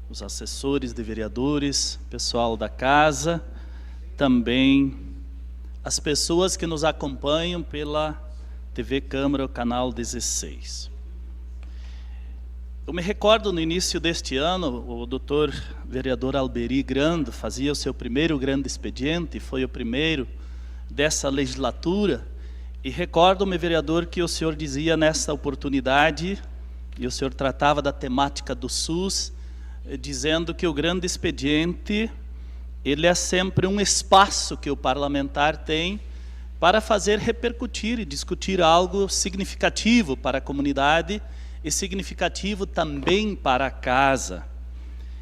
os assessores de vereadores, pessoal da casa, também as pessoas que nos acompanham pela TV Câmara, o canal 16. Eu me recordo no início deste ano, o doutor vereador Alberi Grando fazia o seu primeiro grande expediente, foi o primeiro dessa legislatura, e recordo-me, vereador, que o senhor dizia nessa oportunidade, e o senhor tratava da temática do SUS, dizendo que o grande expediente, ele é sempre um espaço que o parlamentar tem para fazer repercutir e discutir algo significativo para a comunidade e significativo também para a casa.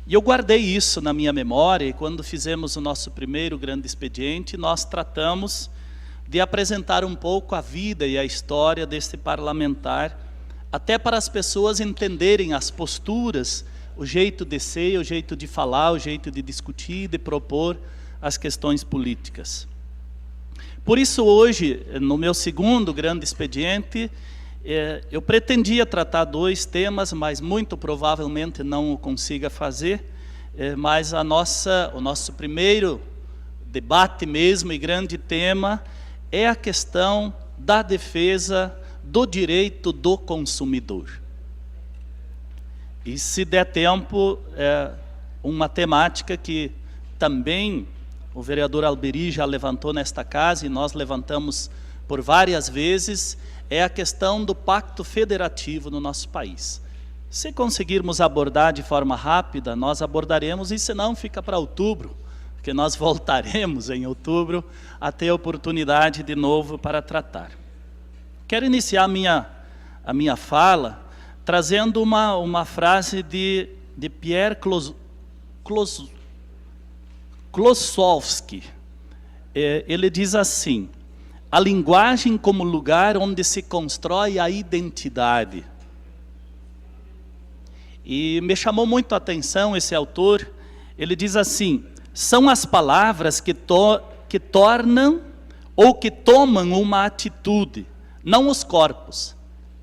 E eu guardei isso na minha memória, e quando fizemos o nosso primeiro grande expediente, nós tratamos de apresentar um pouco a vida e a história deste parlamentar, até para as pessoas entenderem as posturas, o jeito de ser, o jeito de falar, o jeito de discutir, de propor as questões políticas. Por isso hoje, no meu segundo grande expediente, eu pretendia tratar 2 temas, mas muito provavelmente não o consiga fazer, mas o nosso primeiro debate mesmo e grande tema é a questão da defesa do direito do consumidor. E se der tempo, uma temática que também o vereador Alberi já levantou nesta casa e nós levantamos por várias vezes, é a questão do pacto federativo no nosso país. Se conseguirmos abordar de forma rápida, nós abordaremos, e se não, fica para outubro, porque nós voltaremos em outubro a ter oportunidade de novo para tratar. Quero iniciar a minha fala trazendo uma frase de Pierre Klossowski. Ele diz assim: a linguagem como lugar onde se constrói a identidade. E me chamou muito a atenção esse autor. Ele diz assim: são as palavras que tornam ou que tomam uma atitude, não os corpos.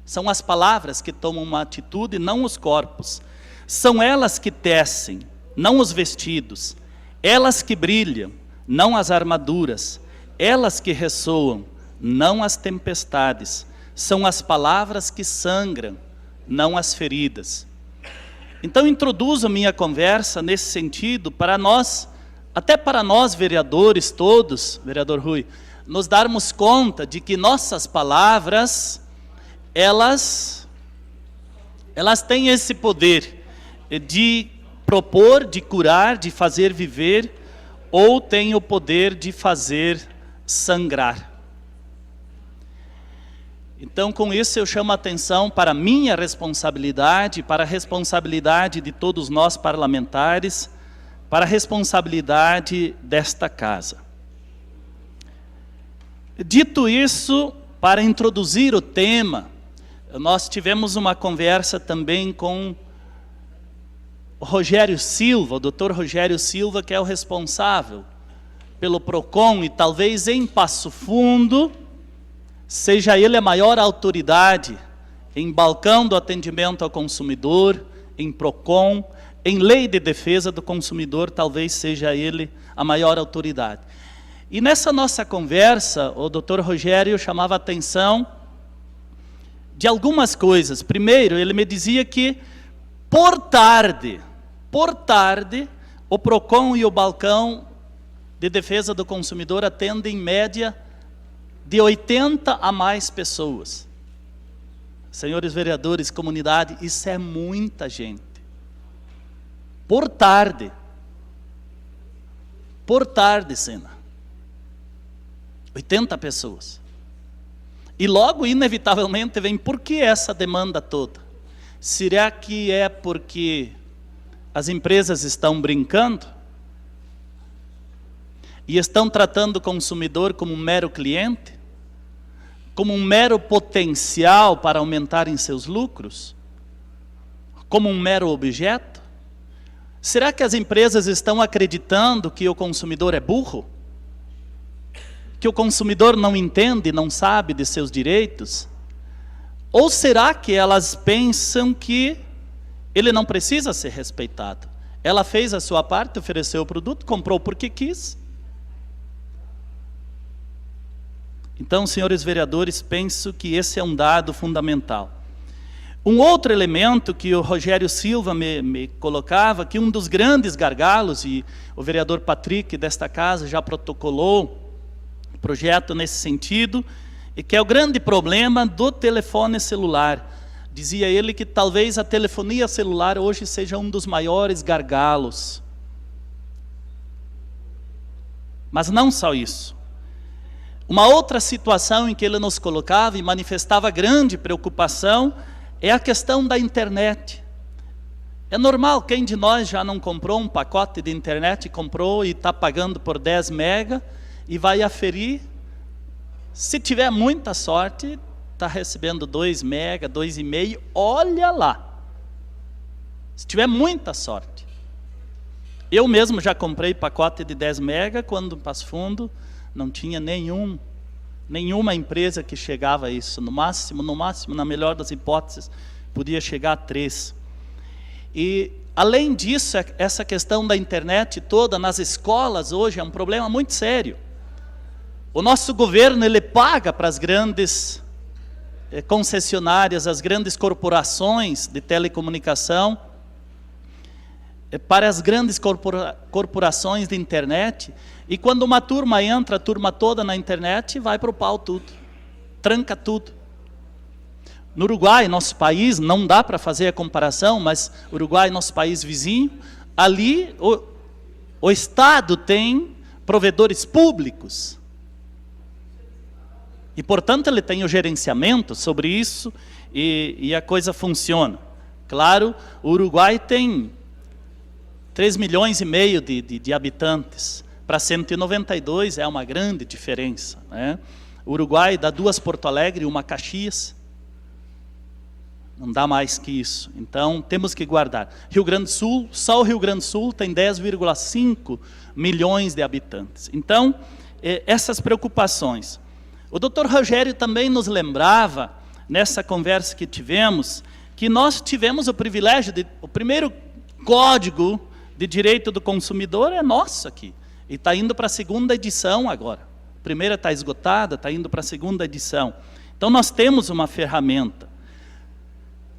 São as palavras que tomam uma atitude, não os corpos. São elas que tecem, não os vestidos. Elas que brilham, não as armaduras. Elas que ressoam, não as tempestades. São as palavras que sangram, não as feridas. Então introduzo a minha conversa nesse sentido para nós, até para nós vereadores todos, vereador Rui, nos darmos conta de que nossas palavras, elas têm esse poder de propor, de curar, de fazer viver, ou têm o poder de fazer sangrar. Então, com isso, eu chamo a atenção para a minha responsabilidade, para a responsabilidade de todos nós parlamentares, para a responsabilidade desta casa. Dito isso, para introduzir o tema, nós tivemos uma conversa também com o Rogério Silva, o doutor Rogério Silva, que é o responsável pelo PROCON, e talvez em Passo Fundo seja ele a maior autoridade em balcão do atendimento ao consumidor, em PROCON, em lei de defesa do consumidor, talvez seja ele a maior autoridade. E nessa nossa conversa, o doutor Rogério chamava a atenção de algumas coisas. Primeiro, ele me dizia que, por tarde, o PROCON e o balcão de defesa do consumidor atendem em média de 80 a mais pessoas. Senhores vereadores, comunidade, isso é muita gente. Por tarde, Sena. 80 pessoas. E logo, inevitavelmente, vem, por que essa demanda toda? Será que é porque as empresas estão brincando? E estão tratando o consumidor como um mero cliente? Como um mero potencial para aumentarem seus lucros? Como um mero objeto? Será que as empresas estão acreditando que o consumidor é burro? Que o consumidor não entende, não sabe de seus direitos? Ou será que elas pensam que ele não precisa ser respeitado? Ela fez a sua parte, ofereceu o produto, comprou porque quis. Então, senhores vereadores, penso que esse é um dado fundamental. Um outro elemento que o Rogério Silva me colocava, que um dos grandes gargalos, e o vereador Patrick desta casa já protocolou o projeto nesse sentido, e que é o grande problema do telefone celular. Dizia ele que talvez a telefonia celular hoje seja um dos maiores gargalos. Mas não só isso. Uma outra situação em que ele nos colocava e manifestava grande preocupação é a questão da internet. É normal, quem de nós já não comprou um pacote de internet, comprou e está pagando por 10 mega e vai aferir, se tiver muita sorte, está recebendo 2 mega, 2,5, olha lá. Se tiver muita sorte. Eu mesmo já comprei pacote de 10 mega, quando em Passo Fundo não tinha nenhuma empresa que chegava a isso. No máximo, na melhor das hipóteses, podia chegar a 3. E, além disso, essa questão da internet toda nas escolas hoje é um problema muito sério. O nosso governo, ele paga para as grandes concessionárias, as grandes corporações de telecomunicação, para as grandes corporações de internet, e quando uma turma entra, a turma toda na internet, vai para o pau tudo, tranca tudo. No Uruguai, nosso país, não dá para fazer a comparação, mas Uruguai, nosso país vizinho, ali o Estado tem provedores públicos, e portanto ele tem o gerenciamento sobre isso, e a coisa funciona. Claro, o Uruguai tem 3,5 milhões de habitantes, para 192 é uma grande diferença, né? O Uruguai dá 2 Porto Alegre e 1 Caxias, não dá mais que isso, então temos que guardar. Rio Grande do Sul, só o Rio Grande do Sul tem 10,5 milhões de habitantes. Então, essas preocupações. O doutor Rogério também nos lembrava, nessa conversa que tivemos, que nós tivemos o privilégio o primeiro código de direito do consumidor é nosso aqui, e está indo para a 2ª edição agora. A primeira está esgotada, está indo para a 2ª edição. Então nós temos uma ferramenta.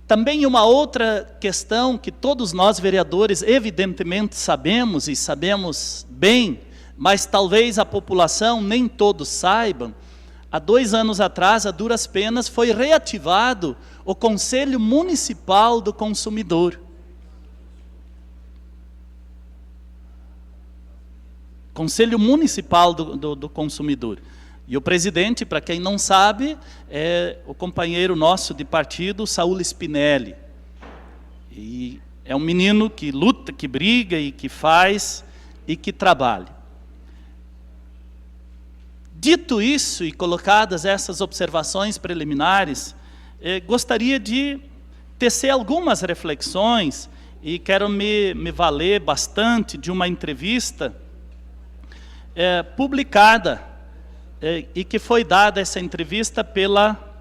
Também uma outra questão que todos nós vereadores evidentemente sabemos, e sabemos bem, mas talvez a população nem todos saibam, há 2 anos atrás, a duras penas, foi reativado o Conselho Municipal do Consumidor. Conselho Municipal do Consumidor. E o presidente, para quem não sabe, é o companheiro nosso de partido, Saúl Spinelli. E é um menino que luta, que briga e que faz e que trabalha. Dito isso e colocadas essas observações preliminares, gostaria de tecer algumas reflexões e quero me valer bastante de uma entrevista publicada e que foi dada essa entrevista pela,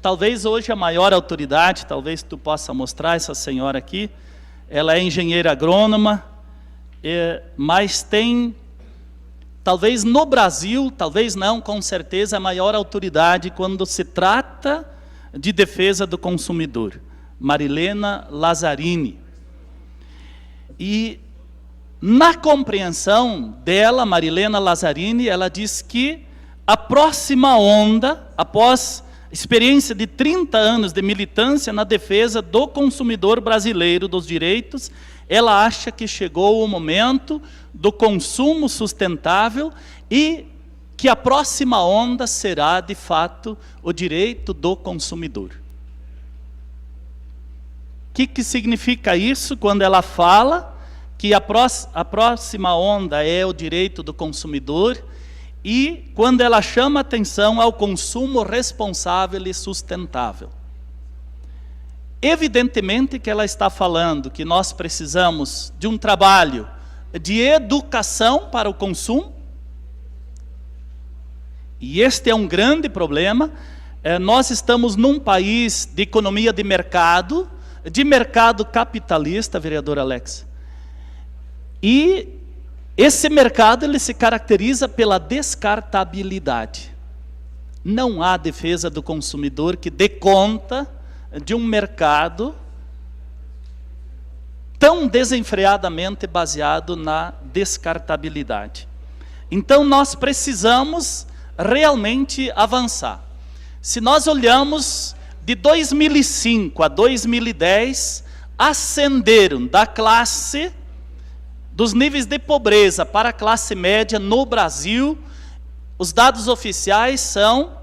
talvez hoje a maior autoridade, talvez tu possa mostrar essa senhora aqui, ela é engenheira agrônoma, mas tem, talvez no Brasil, talvez não, com certeza, a maior autoridade quando se trata de defesa do consumidor, Marilena Lazzarini. E na compreensão dela, Marilena Lazzarini, ela diz que a próxima onda, após experiência de 30 anos de militância na defesa do consumidor brasileiro, dos direitos, ela acha que chegou o momento do consumo sustentável e que a próxima onda será, de fato, o direito do consumidor. O que significa isso quando ela fala que a próxima onda é o direito do consumidor e quando ela chama atenção ao consumo responsável e sustentável? Evidentemente que ela está falando que nós precisamos de um trabalho de educação para o consumo, e este é um grande problema. Nós estamos num país de economia de mercado capitalista, vereador Alex, E esse mercado ele se caracteriza pela descartabilidade. Não há defesa do consumidor que dê conta de um mercado tão desenfreadamente baseado na descartabilidade. Então nós precisamos realmente avançar. Se nós olhamos de 2005 a 2010, ascenderam da classe dos níveis de pobreza para a classe média no Brasil. Os dados oficiais são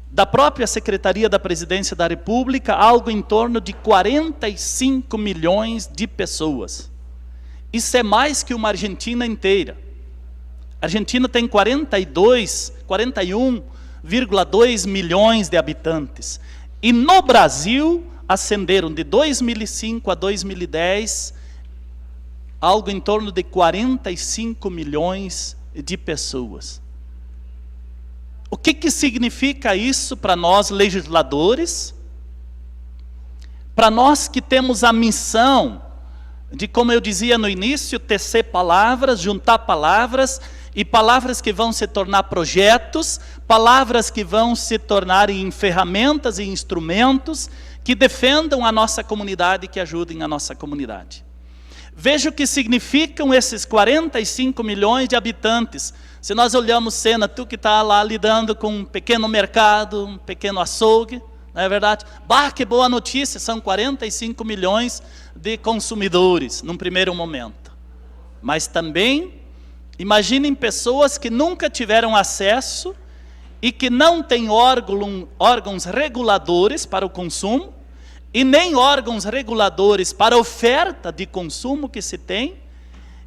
da própria Secretaria da Presidência da República, algo em torno de 45 milhões de pessoas. Isso é mais que uma Argentina inteira. A Argentina tem 41,2 milhões de habitantes. E no Brasil, ascenderam de 2005 a 2010, algo em torno de 45 milhões de pessoas. O que significa isso para nós legisladores? Para nós que temos a missão de, como eu dizia no início, tecer palavras, juntar palavras, e palavras que vão se tornar projetos, palavras que vão se tornar em ferramentas e instrumentos que defendam a nossa comunidade e que ajudem a nossa comunidade. Veja o que significam esses 45 milhões de habitantes. Se nós olhamos, Sena, tu que está lá lidando com um pequeno mercado, um pequeno açougue, não é verdade? Bah, que boa notícia, são 45 milhões de consumidores num primeiro momento. Mas também, imaginem pessoas que nunca tiveram acesso e que não têm órgãos reguladores para o consumo, e nem órgãos reguladores para a oferta de consumo que se tem,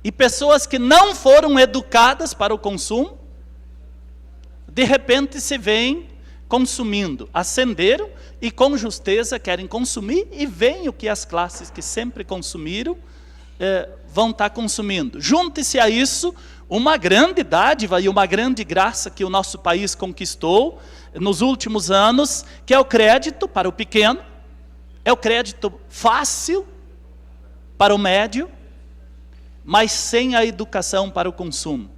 e pessoas que não foram educadas para o consumo, de repente se veem consumindo, ascenderam e com justeza querem consumir, e veem o que as classes que sempre consumiram vão estar consumindo. Junte-se a isso uma grande dádiva e uma grande graça que o nosso país conquistou nos últimos anos, que é o crédito para o pequeno, é o crédito fácil para o médio, mas sem a educação para o consumo.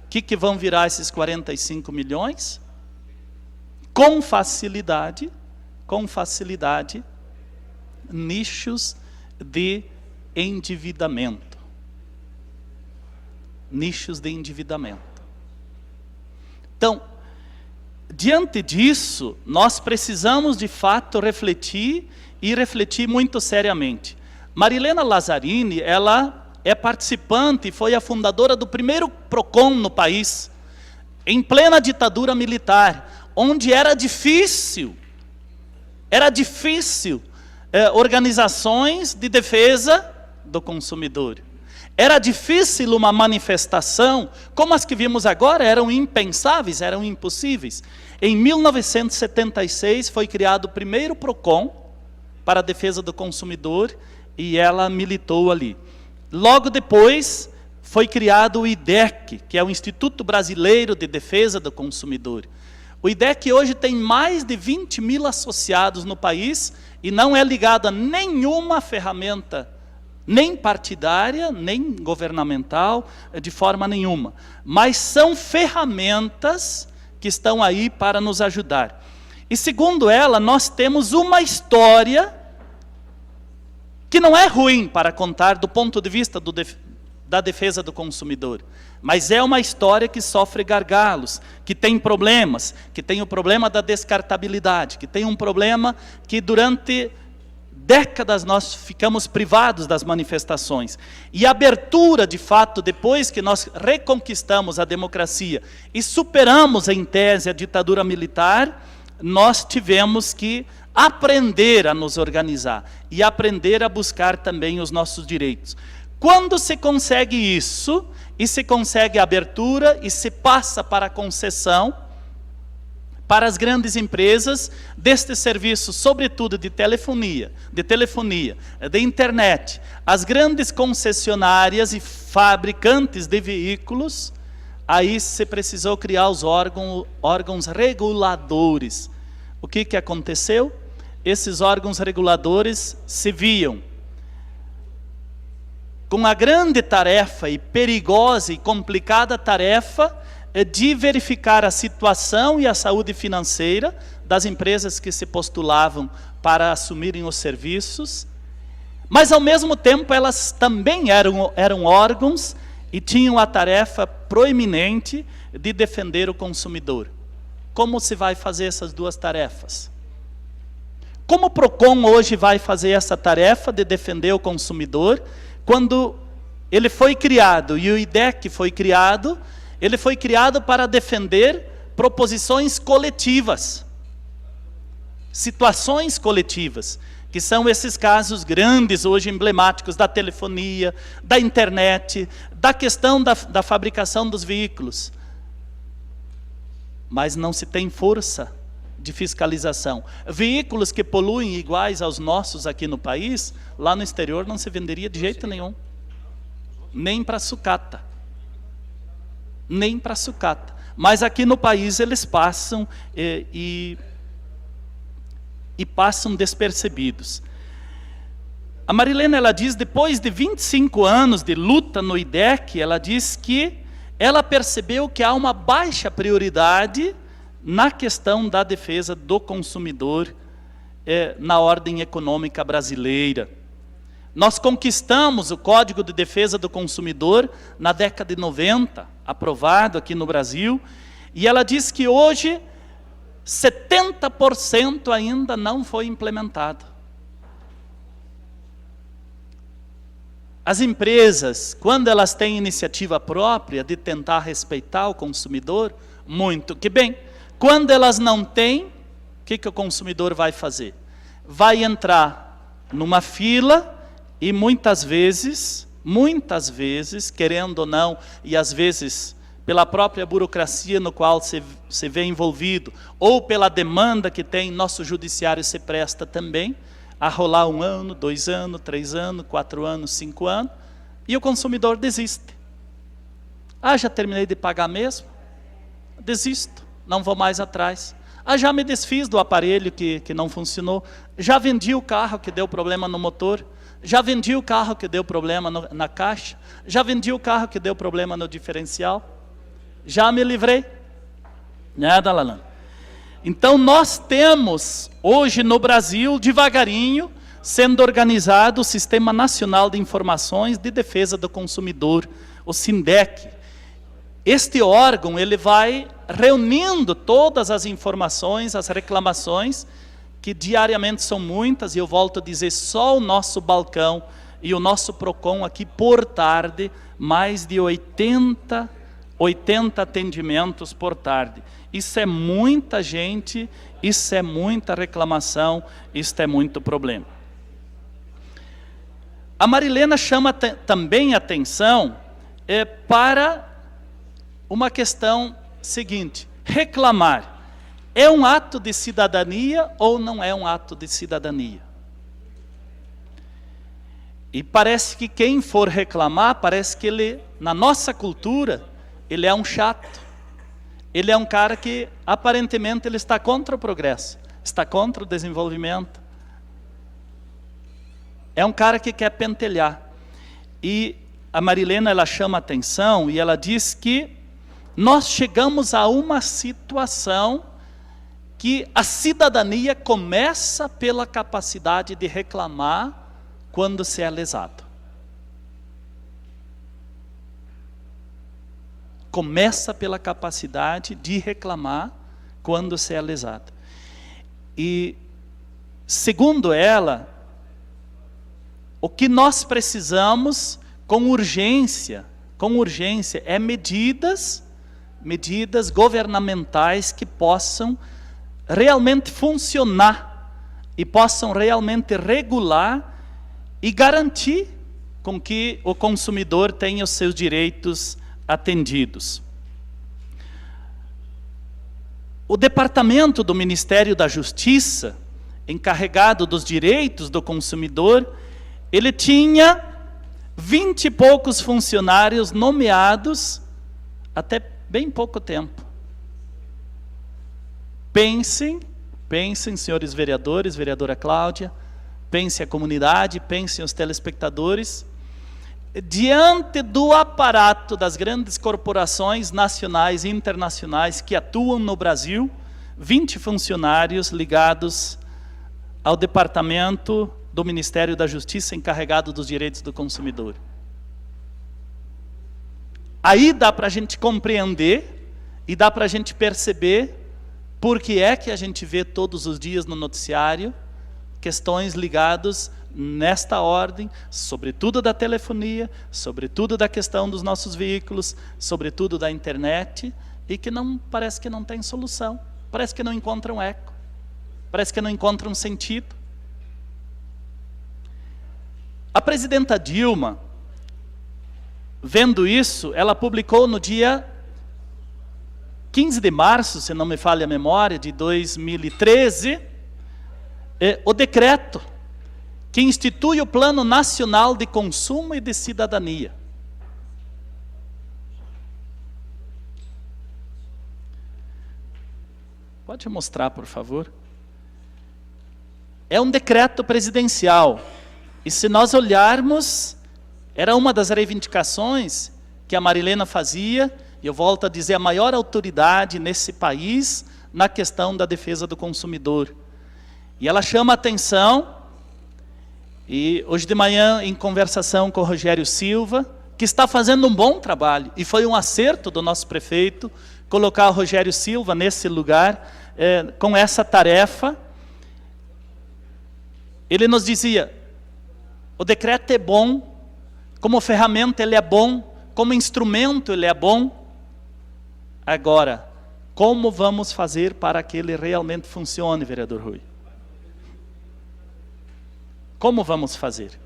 O que vão virar esses 45 milhões? Com facilidade, nichos de endividamento. Nichos de endividamento. Então, diante disso, nós precisamos de fato refletir, e refletir muito seriamente. Marilena Lazzarini, ela é participante e foi a fundadora do primeiro PROCON no país, em plena ditadura militar, onde era difícil organizações de defesa do consumidor. Era difícil uma manifestação, como as que vimos agora, eram impensáveis, eram impossíveis. Em 1976 foi criado o primeiro PROCON para a defesa do consumidor, e ela militou ali. Logo depois foi criado o IDEC, que é o Instituto Brasileiro de Defesa do Consumidor. O IDEC hoje tem mais de 20 mil associados no país, e não é ligado a nenhuma ferramenta, nem partidária, nem governamental, de forma nenhuma. Mas são ferramentas que estão aí para nos ajudar. E segundo ela, nós temos uma história que não é ruim para contar do ponto de vista da defesa do consumidor, mas é uma história que sofre gargalos, que tem problemas, que tem o problema da descartabilidade, que tem um problema que durante décadas nós ficamos privados das manifestações. E a abertura, de fato, depois que nós reconquistamos a democracia e superamos em tese a ditadura militar, nós tivemos que aprender a nos organizar e aprender a buscar também os nossos direitos. Quando se consegue isso, e se consegue a abertura, e se passa para a concessão, para as grandes empresas, deste serviço, sobretudo de telefonia, de internet, as grandes concessionárias e fabricantes de veículos, aí se precisou criar os órgãos reguladores. O que aconteceu? Esses órgãos reguladores se viam com a grande tarefa e perigosa e complicada tarefa de verificar a situação e a saúde financeira das empresas que se postulavam para assumirem os serviços, mas ao mesmo tempo elas também eram órgãos e tinham a tarefa proeminente de defender o consumidor. Como se vai fazer essas duas tarefas? Como o PROCON hoje vai fazer essa tarefa de defender o consumidor, quando ele foi criado, e o IDEC foi criado, ele foi criado para defender proposições coletivas, situações coletivas, que são esses casos grandes, hoje emblemáticos, da telefonia, da internet, da questão da fabricação dos veículos. Mas não se tem força de fiscalização. Veículos que poluem iguais aos nossos aqui no país, lá no exterior não se venderia de jeito nenhum. Nem para sucata. Nem para sucata. Mas aqui no país eles passam e passam despercebidos. A Marilena, ela diz, depois de 25 anos de luta no IDEC, ela diz que ela percebeu que há uma baixa prioridade na questão da defesa do consumidor na ordem econômica brasileira. Nós conquistamos o Código de Defesa do Consumidor na década de 90, aprovado aqui no Brasil, e ela diz que hoje 70% ainda não foi implementado. As empresas, quando elas têm iniciativa própria de tentar respeitar o consumidor, muito que bem. Quando elas não têm, o que o consumidor vai fazer? Vai entrar numa fila e muitas vezes, querendo ou não, e às vezes pela própria burocracia no qual se vê envolvido, ou pela demanda que tem, nosso judiciário se presta também, a rolar 1 ano, 2 anos, 3 anos, 4 anos, 5 anos, e o consumidor desiste. Ah, já terminei de pagar mesmo? Desisto, não vou mais atrás. Ah, já me desfiz do aparelho que não funcionou, já vendi o carro que deu problema no motor, já vendi o carro que deu problema na caixa, já vendi o carro que deu problema no diferencial, já me livrei. Né, Dalalan? Então nós temos hoje no Brasil, devagarinho, sendo organizado o Sistema Nacional de Informações de Defesa do Consumidor, o SINDEC. Este órgão, ele vai reunindo todas as informações, as reclamações, que diariamente são muitas, e eu volto a dizer, só o nosso balcão e o nosso PROCON aqui por tarde, mais de 80 atendimentos por tarde. Isso é muita gente, isso é muita reclamação, isso é muito problema. A Marilena chama também atenção para uma questão seguinte: reclamar é um ato de cidadania ou não é um ato de cidadania? E parece que quem for reclamar, parece que ele, na nossa cultura, ele é um chato. Ele é um cara que, aparentemente, ele está contra o progresso, está contra o desenvolvimento. É um cara que quer pentelhar. E a Marilena, ela chama atenção e ela diz que nós chegamos a uma situação que a cidadania começa pela capacidade de reclamar quando se é lesado. Começa pela capacidade de reclamar quando se é lesado. E, segundo ela, o que nós precisamos com urgência, é medidas governamentais que possam realmente funcionar e possam realmente regular e garantir com que o consumidor tenha os seus direitos atendidos. O departamento do Ministério da Justiça, encarregado dos direitos do consumidor, ele tinha 20 e poucos funcionários nomeados até bem pouco tempo. Pensem, senhores vereadores, vereadora Cláudia, pense a comunidade, pensem os telespectadores, diante do aparato das grandes corporações nacionais e internacionais que atuam no Brasil, 20 funcionários ligados ao departamento do Ministério da Justiça encarregado dos direitos do consumidor. Aí dá para a gente compreender e dá para a gente perceber por que é que a gente vê todos os dias no noticiário questões ligadas nesta ordem, sobretudo da telefonia, sobretudo da questão dos nossos veículos, sobretudo da internet, e que parece que não tem solução, parece que não encontram eco, parece que não encontram sentido. A presidenta Dilma, vendo isso, ela publicou no dia 15 de março, se não me falha a memória, de 2013, o decreto que institui o Plano Nacional de Consumo e de Cidadania. Pode mostrar, por favor? É um decreto presidencial. E se nós olharmos, era uma das reivindicações que a Marilena fazia, e eu volto a dizer, a maior autoridade nesse país na questão da defesa do consumidor. E ela chama a atenção, e hoje de manhã, em conversação com o Rogério Silva, que está fazendo um bom trabalho, e foi um acerto do nosso prefeito colocar o Rogério Silva nesse lugar, com essa tarefa. Ele nos dizia, o decreto é bom, como ferramenta ele é bom, como instrumento ele é bom. Agora, como vamos fazer para que ele realmente funcione, vereador Rui? Como vamos fazer?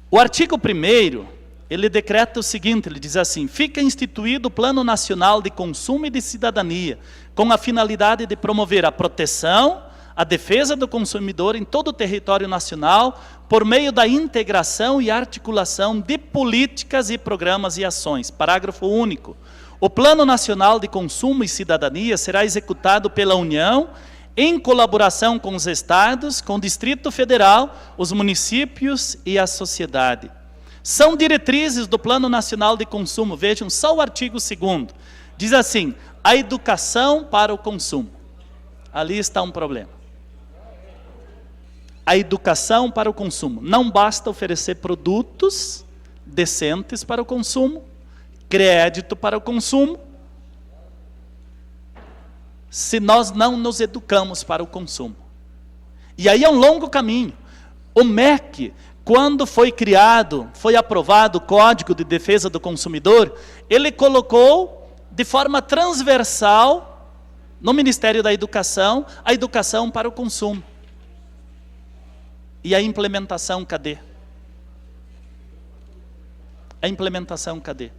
O artigo 1º, ele decreta o seguinte, ele diz assim: fica instituído o Plano Nacional de Consumo e de Cidadania, com a finalidade de promover a proteção, a defesa do consumidor em todo o território nacional, por meio da integração e articulação de políticas e programas e ações. Parágrafo único. O Plano Nacional de Consumo e Cidadania será executado pela União, em colaboração com os estados, com o Distrito Federal, os municípios e a sociedade. São diretrizes do Plano Nacional de Consumo, vejam só o artigo 2º, diz assim, a educação para o consumo. Ali está um problema. A educação para o consumo. Não basta oferecer produtos decentes para o consumo, crédito para o consumo, se nós não nos educamos para o consumo. E aí é um longo caminho. O MEC, quando foi criado, foi aprovado o Código de Defesa do Consumidor, ele colocou de forma transversal no Ministério da Educação, a educação para o consumo. E a implementação, cadê? A implementação, cadê?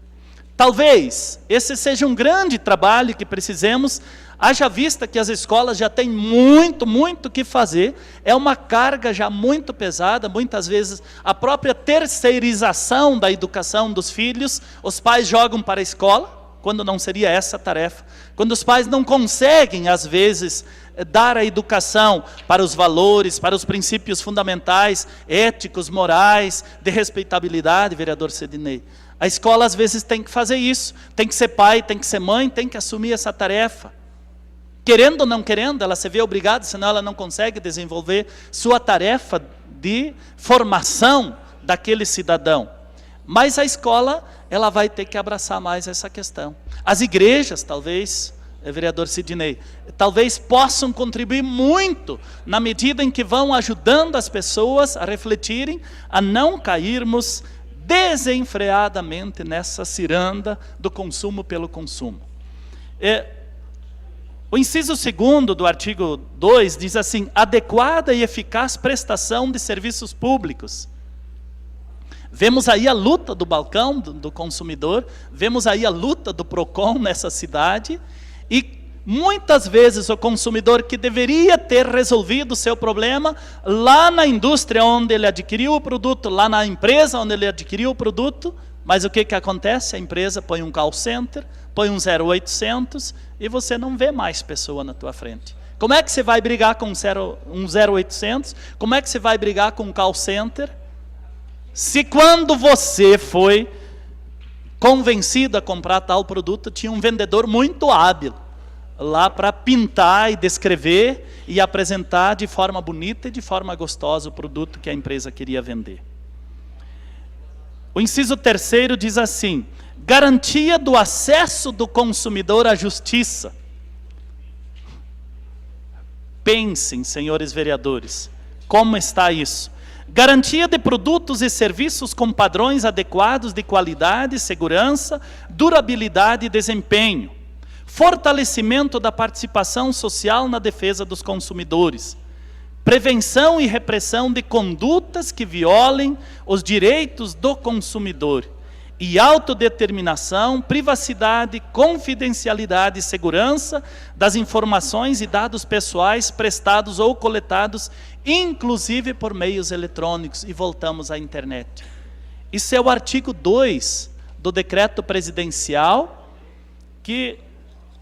Talvez esse seja um grande trabalho que precisemos, haja vista que as escolas já têm muito o que fazer, é uma carga já muito pesada, muitas vezes a própria terceirização da educação dos filhos, os pais jogam para a escola, quando não seria essa a tarefa, quando os pais não conseguem, às vezes, dar a educação para os valores, para os princípios fundamentais, éticos, morais, de respeitabilidade, vereador Sidney. A escola, às vezes, tem que fazer isso, tem que ser pai, tem que ser mãe, tem que assumir essa tarefa. Querendo ou não querendo, ela se vê obrigada, senão ela não consegue desenvolver sua tarefa de formação daquele cidadão. Mas a escola, ela vai ter que abraçar mais essa questão. As igrejas, talvez, vereador Sidney, talvez possam contribuir muito na medida em que vão ajudando as pessoas a refletirem, a não cairmos desenfreadamente nessa ciranda do consumo pelo consumo. O inciso 2º do artigo 2 diz assim, adequada e eficaz prestação de serviços públicos. Vemos aí a luta do balcão do consumidor, vemos aí a luta do PROCON nessa cidade, e muitas vezes o consumidor que deveria ter resolvido o seu problema lá na indústria onde ele adquiriu o produto, lá na empresa onde ele adquiriu o produto, mas o que acontece? A empresa põe um call center, põe um 0800 e você não vê mais pessoa na tua frente. Como é que você vai brigar com um 0800? Como é que você vai brigar com um call center Se quando você foi convencido a comprar tal produto, tinha um vendedor muito hábil lá para pintar e descrever e apresentar de forma bonita e de forma gostosa o produto que a empresa queria vender. O inciso 3º diz assim: garantia do acesso do consumidor à justiça. Pensem, senhores vereadores, como está isso? Garantia de produtos e serviços com padrões adequados de qualidade, segurança, durabilidade e desempenho. Fortalecimento da participação social na defesa dos consumidores. Prevenção e repressão de condutas que violem os direitos do consumidor. E autodeterminação, privacidade, confidencialidade e segurança das informações e dados pessoais prestados ou coletados, inclusive por meios eletrônicos. E voltamos à internet. Isso é o artigo 2 do decreto presidencial, que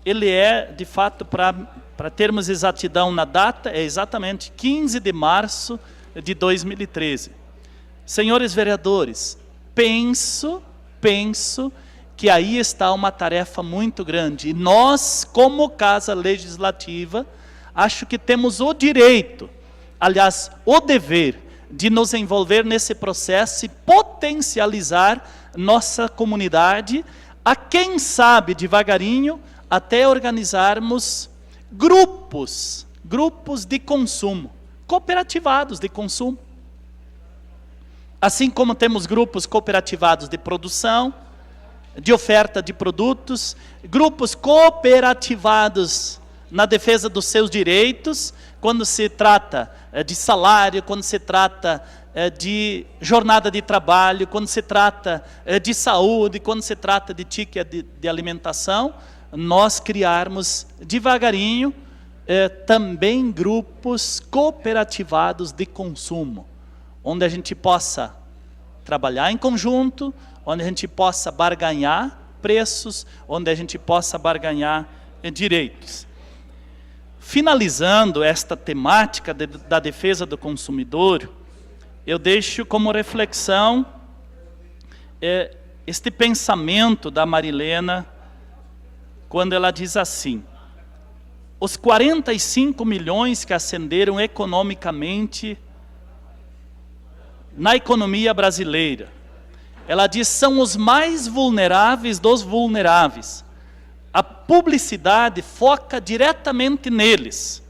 ele é, de fato, para termos exatidão na data, é exatamente 15 de março de 2013. Senhores vereadores, penso que aí está uma tarefa muito grande. E nós, como Casa Legislativa, acho que temos o direito, aliás, o dever, de nos envolver nesse processo e potencializar nossa comunidade, a quem sabe, devagarinho, até organizarmos grupos de consumo, cooperativados de consumo. Assim como temos grupos cooperativados de produção, de oferta de produtos, grupos cooperativados na defesa dos seus direitos, quando se trata de salário, quando se trata de jornada de trabalho, quando se trata de saúde, quando se trata de ticket de alimentação, nós criarmos devagarinho também grupos cooperativados de consumo, onde a gente possa trabalhar em conjunto, onde a gente possa barganhar preços, onde a gente possa barganhar direitos. Finalizando esta temática da defesa do consumidor, eu deixo como reflexão este pensamento da Marilena, quando ela diz assim: os 45 milhões que ascenderam economicamente na economia brasileira, ela diz, são os mais vulneráveis dos vulneráveis. A publicidade foca diretamente neles.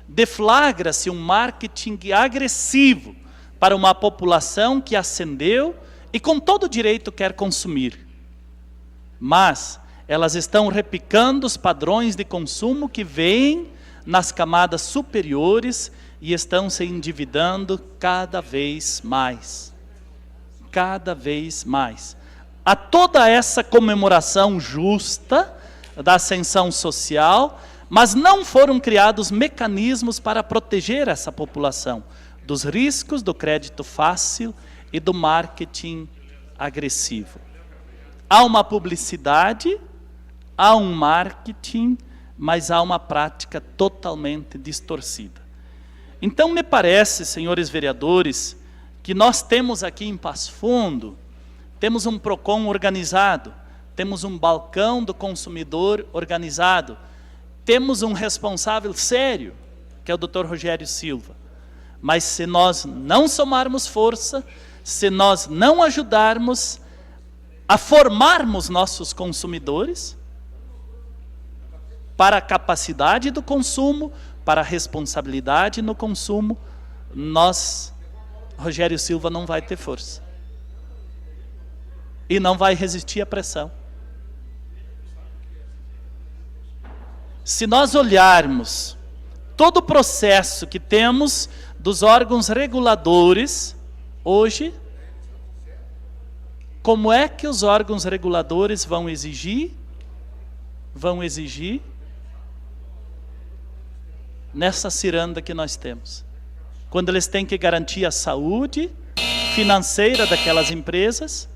Deflagra-se um marketing agressivo para uma população que ascendeu e com todo direito quer consumir. Mas elas estão replicando os padrões de consumo que vêm nas camadas superiores e estão se endividando cada vez mais. Cada vez mais. A toda essa comemoração justa da ascensão social, mas não foram criados mecanismos para proteger essa população dos riscos do crédito fácil e do marketing agressivo. Há uma publicidade, há um marketing, mas há uma prática totalmente distorcida. Então, me parece, senhores vereadores, que nós temos aqui em Passo Fundo, temos um PROCON organizado, temos um balcão do consumidor organizado, temos um responsável sério, que é o Dr. Rogério Silva. Mas se nós não somarmos força, se nós não ajudarmos a formarmos nossos consumidores para a capacidade do consumo, para a responsabilidade no consumo, Rogério Silva não vai ter força. E não vai resistir à pressão. Se nós olharmos todo o processo que temos dos órgãos reguladores, hoje, como é que os órgãos reguladores vão exigir nessa ciranda que nós temos? Quando eles têm que garantir a saúde financeira daquelas empresas,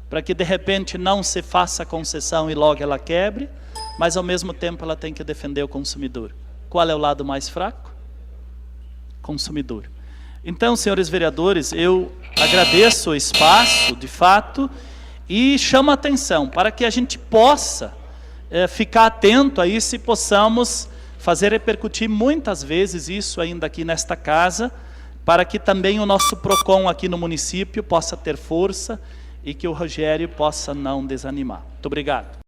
para que de repente não se faça concessão e logo ela quebre, mas ao mesmo tempo ela tem que defender o consumidor. Qual é o lado mais fraco? Consumidor. Então, senhores vereadores, eu Agradeço o espaço, de fato, e chamo a atenção para que a gente possa ficar atento a isso e possamos fazer repercutir muitas vezes isso ainda aqui nesta casa, para que também o nosso PROCON aqui no município possa ter força e que o Rogério possa não desanimar. Muito obrigado.